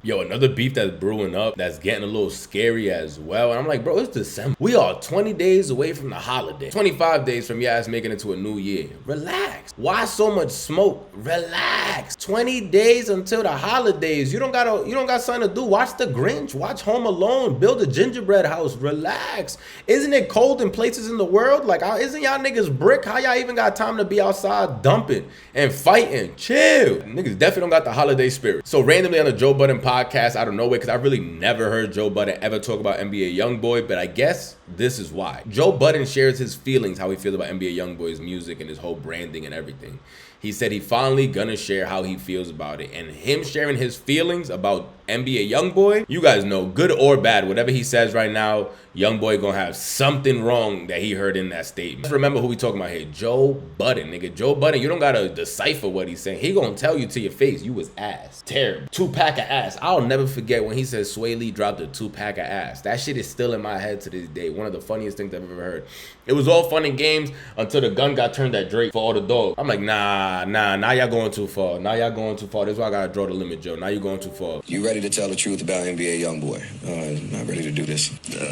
Yo, another beef that's brewing up that's getting a little scary as well. And I'm like, bro, it's December. We are 20 days away from the holiday. 25 days from your ass making it to a new year. Relax. Why so much smoke? Relax. 20 days until the holidays. You don't got something to do. Watch The Grinch. Watch Home Alone. Build a gingerbread house. Relax. Isn't it cold in places in the world? Like, isn't y'all niggas brick? How y'all even got time to be outside dumping and fighting? Chill. Niggas definitely don't got the holiday spirit. So randomly on the Joe Budden podcast out of nowhere, because I really never heard Joe Budden ever talk about NBA Youngboy, but I guess this is why. Joe Budden shares his feelings, how he feels about NBA Youngboy's music and his whole branding and everything. He said he finally gonna share how he feels about it, and him sharing his feelings about NBA Youngboy, you guys know, good or bad, whatever he says right now, Youngboy gonna have something wrong that he heard in that statement. Just remember who we talking about here, Joe Budden, nigga. Joe Budden, you don't gotta decipher what he's saying. He gonna tell you to your face, you was ass. Terrible. 2-pack of ass. I'll never forget when he said Sway Lee dropped a 2-pack of ass. That shit is still in my head to this day. One of the funniest things I've ever heard. It was all fun and games until the gun got turned at Drake for all the dogs. I'm like, nah, now y'all going too far. Now y'all going too far. This is why I gotta draw the limit, Joe. Now you going too far. You ready to tell the truth about NBA Youngboy? Not ready to do this.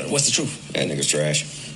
What's the truth? That nigga's trash.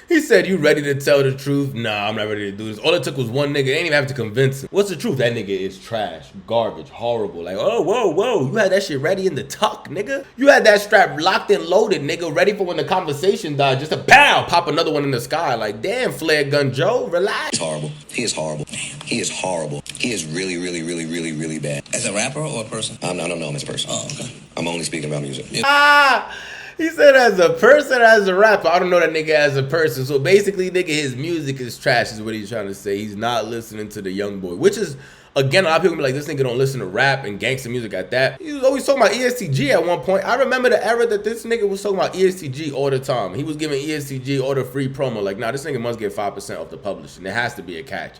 He said, you ready to tell the truth? Nah, I'm not ready to do this. All it took was one nigga. They ain't even have to convince him. What's the truth? That nigga is trash, garbage, horrible. Like, oh, whoa. You had that shit ready in the tuck, nigga. You had that strap locked and loaded, nigga, ready for when the conversation died. Just a pow, pop another one in the sky. Like, damn, flare gun Joe, relax. He's horrible. He is horrible. He is horrible. He is really, really, really, really, really bad. As a rapper or a person? I don't know him as a person. Oh, okay. I'm only speaking about music. He said as a person, as a rapper. I don't know that nigga as a person. So basically, nigga, his music is trash is what he's trying to say. He's not listening to the Youngboy, which is, again, a lot of people be like, this nigga don't listen to rap and gangster music at that. He was always talking about ESTG at one point. I remember the era that this nigga was talking about ESTG all the time. He was giving ESTG all the free promo. Like, nah, this nigga must get 5% off the publishing. There has to be a catch.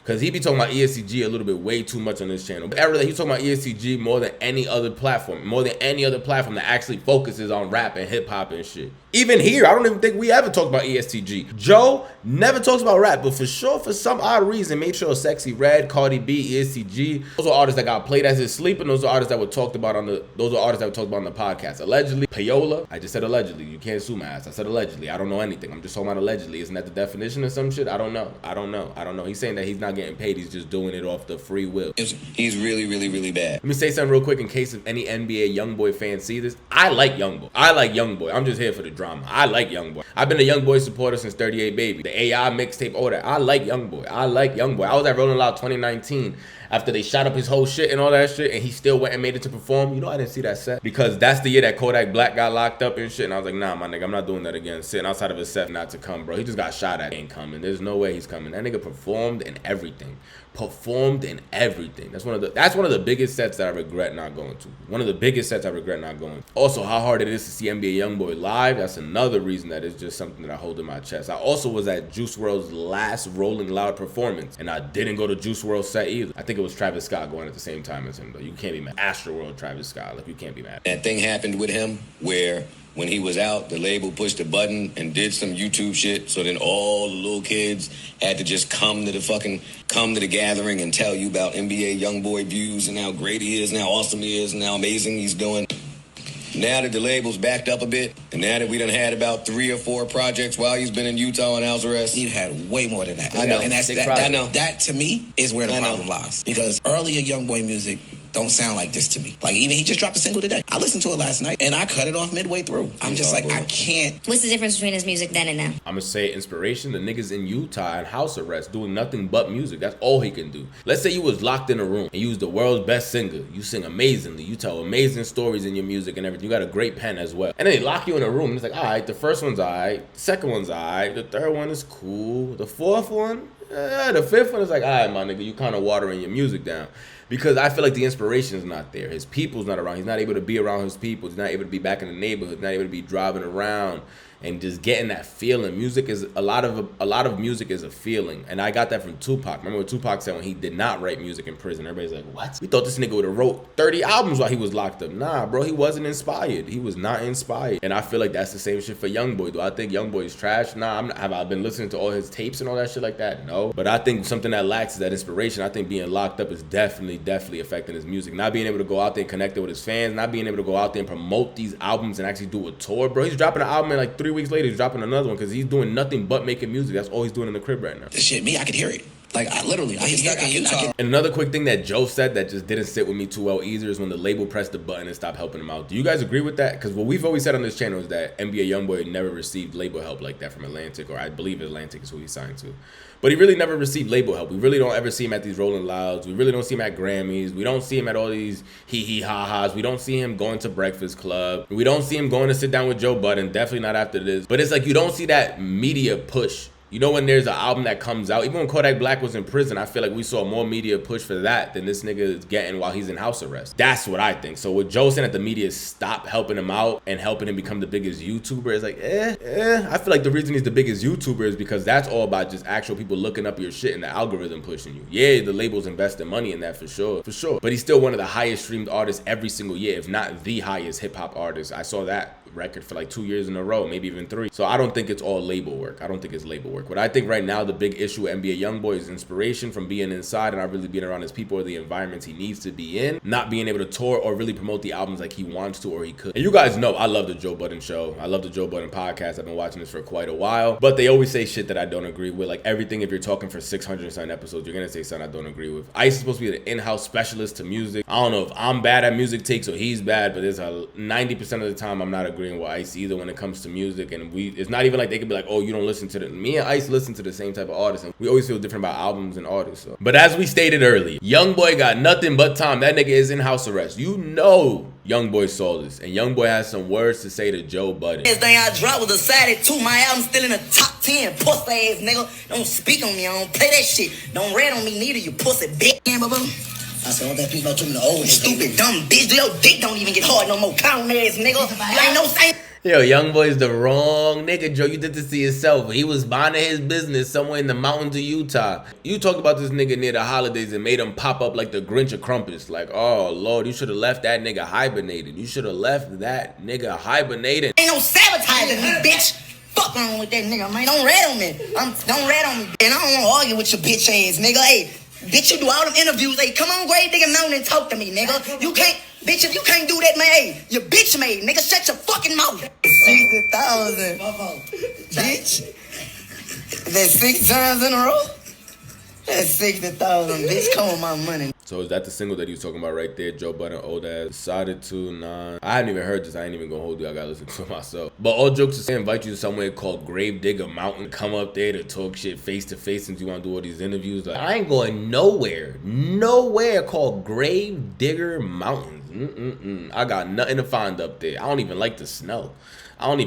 Because he be talking about ESTG a little bit way too much on this channel. The era that he's talking about ESTG more than any other platform. More than any other platform that actually focuses on rap and hip hop and shit. Even here, I don't even think we ever talk about ESTG. Joe never talks about rap, but for sure, for some odd reason, made sure Sexy Red, Cardi B, ESTG, those are artists that got played as his sleep, and those are artists that were talked about on the podcast. Allegedly, Payola, I just said allegedly. You can't sue my ass. I said allegedly. I don't know anything. I'm just talking about allegedly. Isn't that the definition of some shit? I don't know. He's saying that he's not getting paid. He's just doing it off the free will. He's really, really, really bad. Let me say something real quick in case if any NBA Youngboy fans see this. I like Youngboy. I'm just here for the drama. I like Youngboy. I've been a Youngboy supporter since 38 Baby. The AI mixtape, all that. I like Youngboy. I was at Rolling Loud 2019 after they shot up his whole shit and all that shit, and he still went and made it to perform. You know, I didn't see that set because that's the year that Kodak Black got locked up and shit, and I was like, nah, my nigga, I'm not doing that again. Sitting outside of a set not to come, bro. He just got shot at. He ain't coming. There's no way he's coming. That nigga performed and everything. That's one of the biggest sets that I regret not going to. One of the biggest sets I regret not going to. Also, how hard it is to see NBA Youngboy live. That's another reason that it's just something that I hold in my chest. I also was at Juice WRLD's last Rolling Loud performance, and I didn't go to Juice WRLD's set either. I think it was Travis Scott going at the same time as him, though. You can't be mad. Astroworld Travis Scott. Like, you can't be mad. That thing happened with him where when he was out, the label pushed a button and did some YouTube shit. So then all the little kids had to just come to the gathering and tell you about NBA Youngboy views and how great he is and how awesome he is and how amazing he's doing. Now that the label's backed up a bit, and now that we done had about 3 or 4 projects while he's been in Utah on house arrest. You've had way more than that. I know. And that to me is where the problem lies. Because earlier Youngboy music don't sound like this to me. Like, even he just dropped a single today. I listened to it last night, and I cut it off midway through. I'm just like, I can't. What's the difference between his music then and now? I'm gonna say inspiration. The niggas in Utah in house arrest doing nothing but music. That's all he can do. Let's say you was locked in a room and you was the world's best singer. You sing amazingly. You tell amazing stories in your music and everything. You got a great pen as well. And then they lock you in a room and it's like, all right, the first one's all right. The second one's all right. The third one is cool. The fourth one, the fifth one is like, all right, my nigga, you kind of watering your music down. Because I feel like the inspiration is not there. His people's not around. He's not able to be around his people. He's not able to be back in the neighborhood. He's not able to be driving around and just getting that feeling. Music is a lot of music is a feeling, and I got that from Tupac. Remember what Tupac said when he did not write music in prison? Everybody's like, what? We thought this nigga would have wrote 30 albums while he was locked up. Nah, bro, he wasn't inspired. He was not inspired. And I feel like that's the same shit for Youngboy. Do I think Youngboy is trash? Nah, have I been listening to all his tapes and all that shit like that? No. But I think something that lacks is that inspiration. I think being locked up is definitely affecting his music. Not being able to go out there and connect with his fans, not being able to go out there and promote these albums and actually do a tour, bro. He's dropping an album and like 3 weeks later he's dropping another one because he's doing nothing but making music. That's all he's doing in the crib right now. This shit, me, I could hear it. Like, I get stuck in Utah. And another quick thing that Joe said that just didn't sit with me too well either is when the label pressed the button and stopped helping him out. Do you guys agree with that? Because what we've always said on this channel is that NBA Youngboy never received label help like that from Atlantic, or I believe Atlantic is who he signed to. But he really never received label help. We really don't ever see him at these Rolling Louds. We really don't see him at Grammys. We don't see him at all these hee-hee ha-has. We don't see him going to Breakfast Club. We don't see him going to sit down with Joe Budden. Definitely not after this. But it's like you don't see that media push. You know, when there's an album that comes out, even when Kodak Black was in prison, I feel like we saw more media push for that than this nigga is getting while he's in house arrest. That's what I think. So with Joe saying that the media stopped helping him out and helping him become the biggest YouTuber, it's like, I feel like the reason he's the biggest YouTuber is because that's all about just actual people looking up your shit and the algorithm pushing you. Yeah, the labels investing money in that for sure. But he's still one of the highest streamed artists every single year, if not the highest hip hop artist. I saw that record for like 2 years in a row, maybe even 3. So I don't think it's all label work. I don't think it's label work. What I think right now the big issue with NBA Youngboy is inspiration from being inside and not really being around his people or the environments he needs to be in, not being able to tour or really promote the albums like he wants to or he could. And you guys know I love the Joe Budden show. I love the Joe Budden podcast. I've been watching this for quite a while, but they always say shit that I don't agree with. Like everything, if you're talking for 600 and something episodes, you're gonna say something I don't agree with. Ice is supposed to be the in-house specialist to music. I don't know if I'm bad at music takes or he's bad, but there's a 90% of the time I'm not agreeing with Ice either when it comes to music. And it's not even like they could be like, oh, you don't listen to me and Ice listen to the same type of artists, and we always feel different about albums and artists. So. But as we stated earlier, Youngboy got nothing but time. That nigga is in house arrest. You know Youngboy saw this, and Youngboy has some words to say to Joe Budden. This thing I dropped was decided to my album still in the top 10. Pussy ass nigga, don't speak on me. I don't play that shit. Don't read on me neither. You pussy bitch. I said all that people told me the old stupid dumb bitch. Your dick don't even get hard no more. Count ass nigga. You ain't no thing. Yo, Youngboy's the wrong nigga, Joe. You did this to yourself. He was minding his business somewhere in the mountains of Utah. You talked about this nigga near the holidays and made him pop up like the Grinch of Crumpets. Like, oh, Lord, you should have left that nigga hibernated. You should have left that nigga hibernated. Ain't no sabotaging me, bitch. Fuck wrong with that nigga, man. Don't rat on me. Don't rat on me. And I don't want to argue with your bitch ass, nigga. Hey, bitch, you do all them interviews. Hey, come on, Grave Digger Mountain and talk to me, nigga. You can't. Bitch, if you can't do that, man, hey, you bitch made, nigga, shut your fucking mouth. 60,000. Bitch. That's 6 times in a row? That's 60,000, bitch. Come on, my money. So is that the single that he was talking about right there? Joe Budden, old ass, decided to, nah. I hadn't even heard this. I ain't even gonna hold you. I gotta listen to it myself. But all jokes aside, I invite you to somewhere called Grave Digger Mountain. Come up there to talk shit face to face since you want to do all these interviews. Like, I ain't going nowhere called Grave Digger Mountains. I got nothing to find up there. I don't even like the snow. And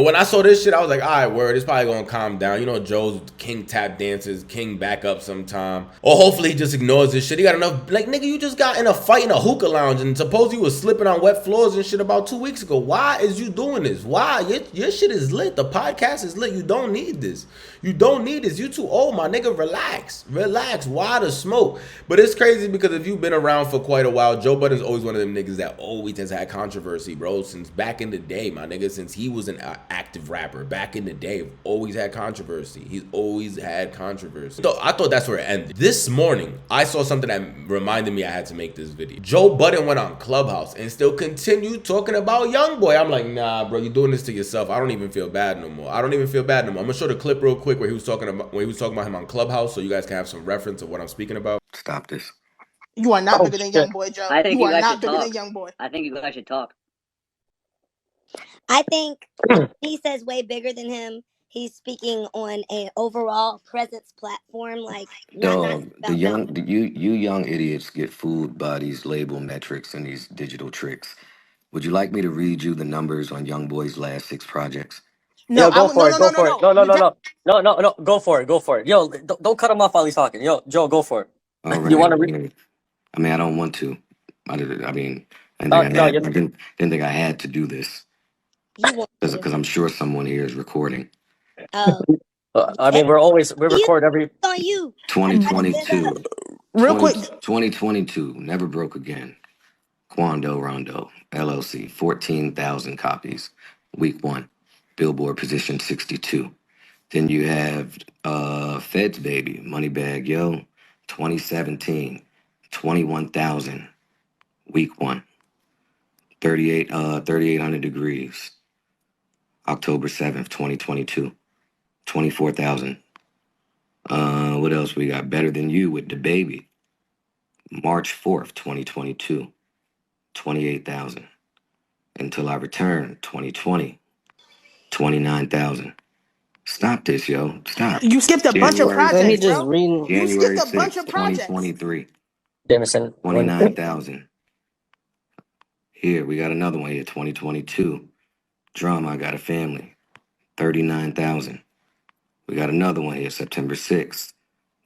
when I saw this shit, I was like, all right, word, it's probably gonna calm down. You know, Joe's king tap dances, king back up sometime. Or hopefully he just ignores this shit. He got enough, like, nigga, you just got in a fight in a hookah lounge and suppose you was slipping on wet floors and shit about 2 weeks ago. Why is you doing this? Why? Your shit is lit. The podcast is lit. You don't need this. You too old, my nigga. Relax. Why the smoke? But it's crazy because if you've been around for quite a while, Joe Budden's always one of them niggas that always has had controversy, bro. Since back in the day, my nigga, since he was an active rapper back in the day, always had controversy. He's always had controversy. So I thought that's where it ended. This morning, I saw something that reminded me I had to make this video. Joe Budden went on Clubhouse and still continued talking about Youngboy. I'm like, nah, bro, you're doing this to yourself. I don't even feel bad no more. I'm gonna show the clip real quick where he was talking about him on Clubhouse, so you guys can have some reference of what I'm speaking about. Stop this. You are not bigger than Youngboy, Joe. I think you you are guys not should bigger talk. than Youngboy. I think you guys should talk. I think he says way bigger than him. He's speaking on an overall presence platform, like Dog, you young idiots get fooled by these label metrics and these digital tricks. Would you like me to read you the numbers on Youngboy's last 6 projects? No, Yo, go for it. No. Go for it. Yo, don't cut him off while he's talking. Yo, Joe, go for it. All right. You want to read? I mean, I don't want to. I didn't think I had to do this. You want to. Because I'm sure someone here is recording. Oh. I mean, we You record every. on you. I gotta stand up. 2022. Real quick. 2022. Never broke again. Quando Rondo, LLC, 14,000 copies. Week 1. Billboard position 62. Then you have Feds Baby, Moneybag Yo, 2017, 21,000. Week 1. 3,800 degrees. October 7th, 2022. 24,000. What else we got? Better Than You with the Baby. March 4th, 2022. 28,000. Until I Return, 2020. 29,000. Stop this, yo. Stop. You skipped a bunch of January Then he projects, 6th. just bro. reading. You January skipped a bunch 6th, of projects. 2023. Jameson. 29,000. Here, we got another one here, 2022. Drama, I Got a Family. 39,000. We got another one here, September 6th.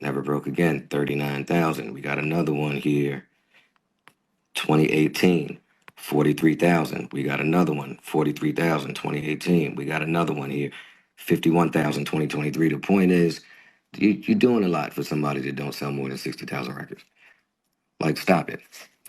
Never Broke Again, 39,000. We got another one here, 2018, 43,000. We got another one, 43,000, 2018. We got another one here, 51,000, 2023. The point is, you're doing a lot for somebody that don't sell more than 60,000 records. Like, stop it.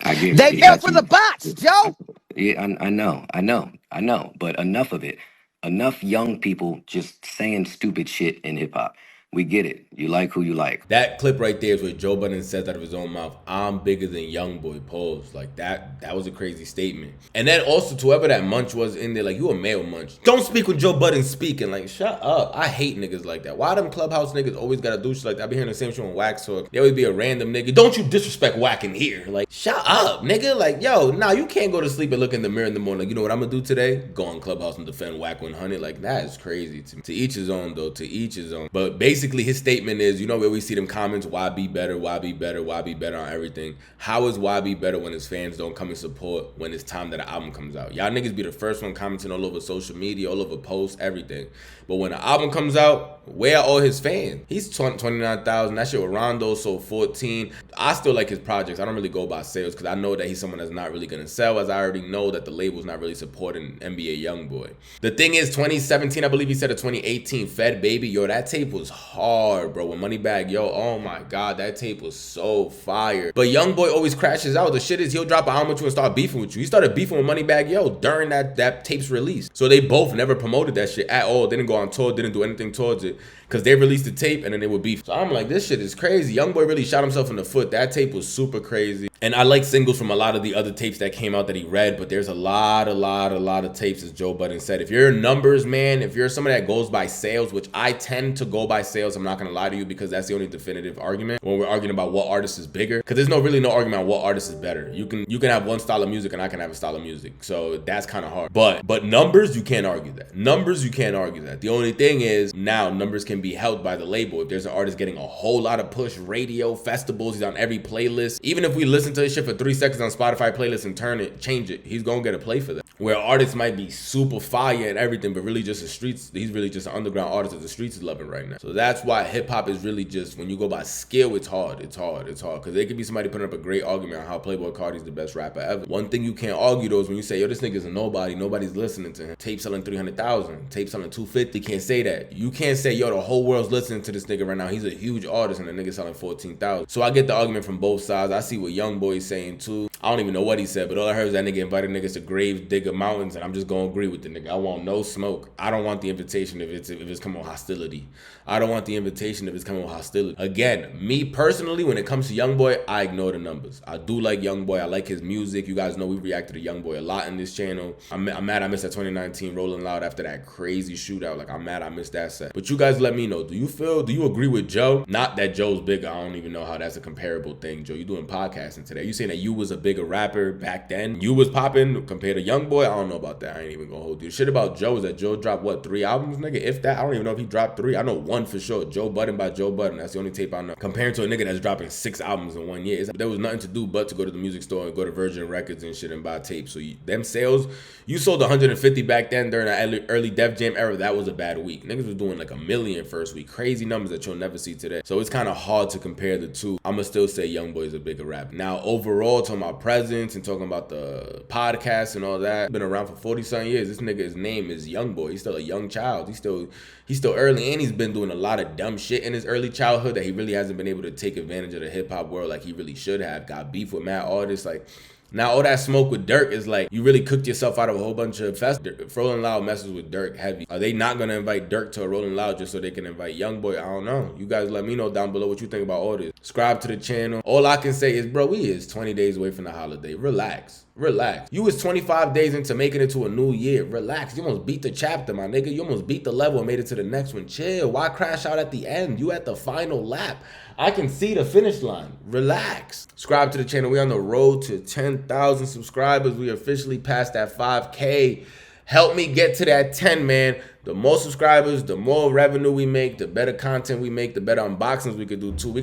I get They it. fell for the bots, Joe. Yeah, I know. But enough of it. Enough young people just saying stupid shit in hip hop. We get it. You like who you like. That clip right there is where Joe Budden says out of his own mouth, "I'm bigger than Youngboy." Pose. Like that was a crazy statement. And then also to whoever that munch was in there, like, you a male munch. Don't speak when Joe Budden speaking. Like, shut up. I hate niggas like that. Why them clubhouse niggas always gotta do shit like that? I be hearing the same shit on Wax Talk. They always be a random nigga. Don't you disrespect Wack in here. Like, shut up, nigga. Like, yo, nah, you can't go to sleep and look in the mirror in the morning. Like, you know what I'm gonna do today? Go on Clubhouse and defend Wack 100. Like, that is crazy to me. To each his own, though. To each his own. But basically, his statement is, you know where we see them comments, why be better, why be better, why be better on everything. How is why be better when his fans don't come and support when it's time that an album comes out? Y'all niggas be the first one commenting all over social media, all over posts, everything. But when an album comes out, where are all his fans? He's 29,000. That shit with Rondo sold 14. I still like his projects. I don't really go by sales because I know that he's someone that's not really gonna sell, as I already know that the label's not really supporting NBA Youngboy. The thing is, 2017, I believe he said, or 2018, Fed Baby, yo, that tape was hard, bro. When Moneybag Yo, oh my god, that tape was so fire. But Youngboy always crashes out. The shit is, he'll drop an album with you and start beefing with you. He started beefing with Moneybag Yo during that tape's release. So they both never promoted that shit at all. Didn't go on tour, didn't do anything towards it, because they released the tape and then they would beef. So I'm like, this shit is crazy. Youngboy really shot himself in the foot. That tape was super crazy. And I like singles from a lot of the other tapes that came out that he read, but there's a lot of tapes, as Joe Budden said. If you're a numbers man, if you're somebody that goes by sales, which I tend to go by sales, I'm not gonna lie to you, because that's the only definitive argument when we're arguing about what artist is bigger, because there's really no argument on what artist is better. You can have one style of music and I can have a style of music, so that's kind of hard. But numbers, you can't argue that. Numbers, you can't argue that. The only thing is, now numbers can be held by the label. If there's an artist getting a whole lot of push, radio, festivals, he's on every playlist. Even if we listen to his shit for 3 seconds on Spotify playlist and change it, he's gonna get a play for that. Where artists might be super fire and everything, but really just the streets, he's really just an underground artist that the streets is loving right now. So that's why hip hop is really just, when you go by skill, it's hard. Because there could be somebody putting up a great argument on how Playboi Carti's the best rapper ever. One thing you can't argue though is when you say, yo, this nigga's a nobody, nobody's listening to him. Tape selling 300,000, tape selling 250, can't say that. You can't say, yo, the whole world's listening to this nigga right now. He's a huge artist and the nigga selling 14,000. So I get the argument from both sides. I see what Youngboy is saying too. I don't even know what he said, but all I heard is that nigga invited niggas to grave digger mountains, and I'm just gonna agree with the nigga. I want no smoke. I don't want the invitation if it's coming with hostility. I don't want the invitation if it's coming with hostility. Again, me personally, when it comes to Youngboy, I ignore the numbers. I do like Youngboy. I like his music. You guys know we reacted to Youngboy a lot in this channel. I'm mad I missed that 2019 Rolling Loud after that crazy shootout. Like, I'm mad I missed that set. But you guys let me know. Do you agree with Joe? Not that Joe's bigger. I don't even know how that's a comparable thing, Joe. You doing podcasting today. You saying that you was a bigger rapper back then? You was popping compared to Youngboy? I don't know about that. I ain't even gonna hold you. The shit about Joe is that Joe dropped, what, 3 albums, nigga? If that, I don't even know if he dropped 3. I know 1 for sure. Joe Budden by Joe Budden. That's the only tape I know. Comparing to a nigga that's dropping 6 albums in 1 year. There was nothing to do but to go to the music store and go to Virgin Records and shit and buy tapes. So them sales, you sold 150 back then during the early Def Jam era. That was a bad week. Niggas was doing like 1 million first week. Crazy numbers that you'll never see today. So it's kind of hard to compare the two. I'ma still say Youngboy is a bigger rapper. Now overall, talking about presence and talking about the podcast and all that, Been around for 40-something years. This nigga's name is Youngboy. He's still a young child. He's still early, and he's been doing a lot of dumb shit in his early childhood that he really hasn't been able to take advantage of the hip-hop world like he really should have. Got beef with mad artists, like. Now all that smoke with Dirk is like, you really cooked yourself out of a whole bunch of festivals. Rolling Loud messes with Dirk heavy. Are they not gonna invite Dirk to a Rolling Loud just so they can invite Youngboy? I don't know. You guys let me know down below what you think about all this. Subscribe to the channel. All I can say is, bro, we is 20 days away from the holiday. Relax. Relax. You was 25 days into making it to a new year. Relax. You almost beat the chapter, my nigga. You almost beat the level and made it to the next one. Chill. Why crash out at the end? You at the final lap. I can see the finish line. Relax. Subscribe to the channel. We're on the road to 10,000 subscribers. We officially passed that 5K. Help me get to that 10, man. The more subscribers, the more revenue we make, the better content we make, the better unboxings we could do too. We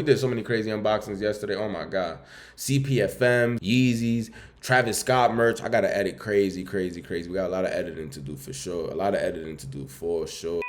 did so many crazy unboxings yesterday. Oh my God. CPFM, Yeezys, Travis Scott merch. I gotta edit crazy. We got a lot of editing to do for sure.